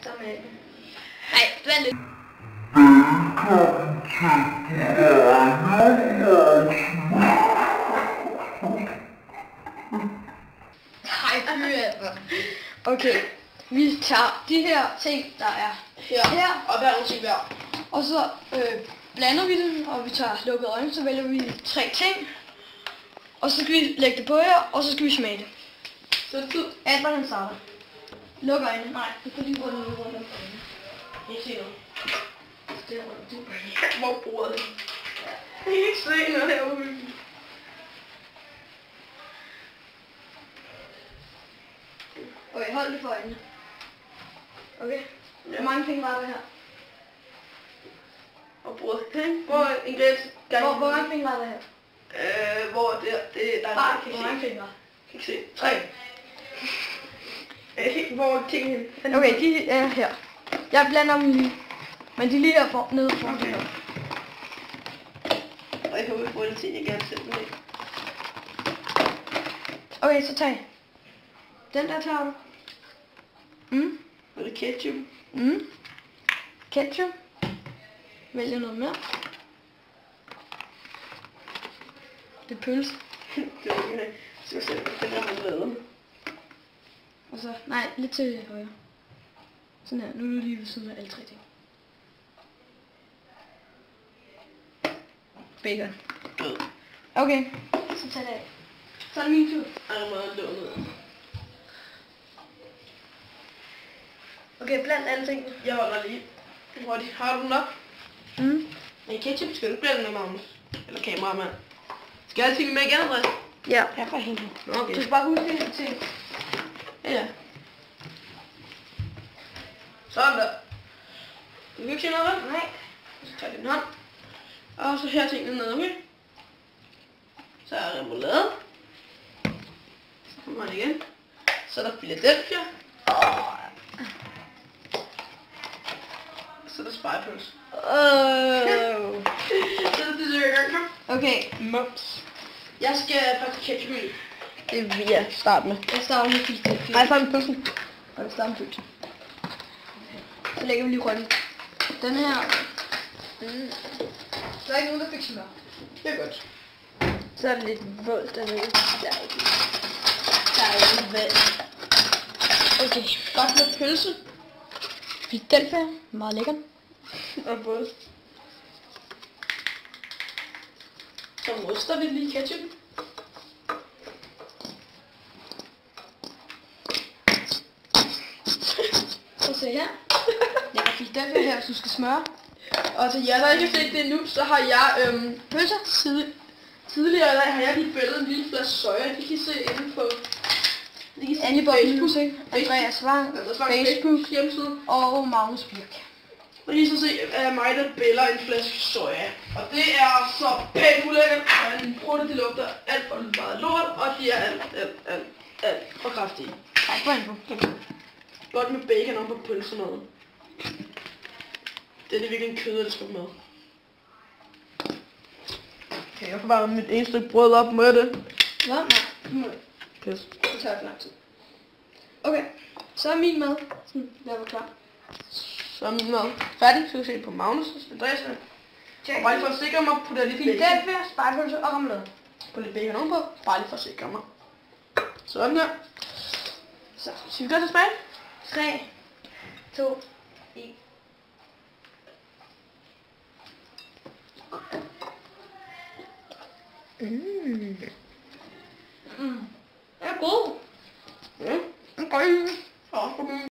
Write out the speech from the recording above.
Så med... Nej, vent lidt. Nej, altså. Okay, vi tager de her ting, der er her og hver ting hver. Og så blander vi det, og vi tager lukkede øjne, så vælger vi 3 ting. Og så skal vi lægge det på her, og så skal vi smage det. Så er det tid. Albert han starter. Luk øjnene. Nej, du kan lige rundt rundt om øjnene. Ikke se noget. Det er rundt om øjnene. Hvor bruger det? Jeg kan ikke se noget herude. Okay, hold det for øjnene. Okay. Hvor mange ting var der her? Og bruger det. Hvor ingredienser? Hvor mange ting var der her? Hvor der er hvor mange ting var? Kan ikke se. 3. Hvor tingene? Okay, de er her. Jeg blander dem lige. Men de lige er nede for. Okay. Og jeg håber, at bruge det ting, jeg gerne selv med. Okay, så tag. Den der tager du. Er det ketchup? Ketchup. Vælg noget mere. Det er pølse. Det er ikke. Så jeg selv, den der har lavet. Og så, nej, lidt til højre. Sådan her, nu er du lige ved siden af alle 3 ting. Bacon. Okay, så tag det af. Så er det min tur. Jeg må lukke ned. Okay, bland alle tingene. Jeg holder lige. Hurtigt. Har du nok? Men ketchup skal du ikke blande med, Magnus. Eller kameramand. Skal jeg tænke med igen, Andreas? Ja. Ja, for helvede. Okay. Du skal bare huske det til. Ja. Sådan der. Du kan ikke se noget, vel? Nej. Så tager din hånd. Og så her tingene ned, okay? Så er der remoulade. Så kommer man igen. Så er der Philadelphia. Så er der spejepølse. Så er det dessert i gang, kom. Okay. Mums. Jeg skal faktisk ketchup i. Det vil jeg starte med. Jeg starter med Philadelphia. Nej, start med pølsen. Og vi starter med pølsen. Så lægger vi lige rødden. Den her. Der er ikke nogen, der fik smør. Det er godt. Så er det lidt vådt dernede. Der er lidt vand. Okay, godt med pølse. Philadelphia, meget lækker. Og både. Så ryster vi lige ketchup. Så se her. Jeg har Philadelphia her, hvis du skal smøre. Og til jer, der ikke har set det nu, så har jeg Pølser. tidligere i dag har jeg lige bæltet en lille flaske soja. Det kan I se inde på Annie Bob Music, Andreas Wang, Facebook hjemmeside. og Magnus Birk. Og I så se mig, der bæller en flaske soja. Og det er så pænt ulækkert. Og en prutte, det lugter alt for meget lort, og de er alt for kraftige. Tak for info. Godt med bacon og på pølsemad. Det er virkelig en kød, der skal med. Okay, jeg får bare mit ene stykke brød op med det. Hvad? Nej, du må ikke. Pis. Det tager for lang tid. Okay, så er min mad. Sådan, jeg var klar. Så er min mad færdig. Så skal vi se på Magnus' adresse. Og bare lige for at sikre mig, putter jeg lidt bacon. Philadelphia, spejepølse og remoulade. På lidt bacon ovenpå. Bare lige for at sikre mig. Sådan her. Så skal vi gøre til smag? 3, 2, 1. Det er god.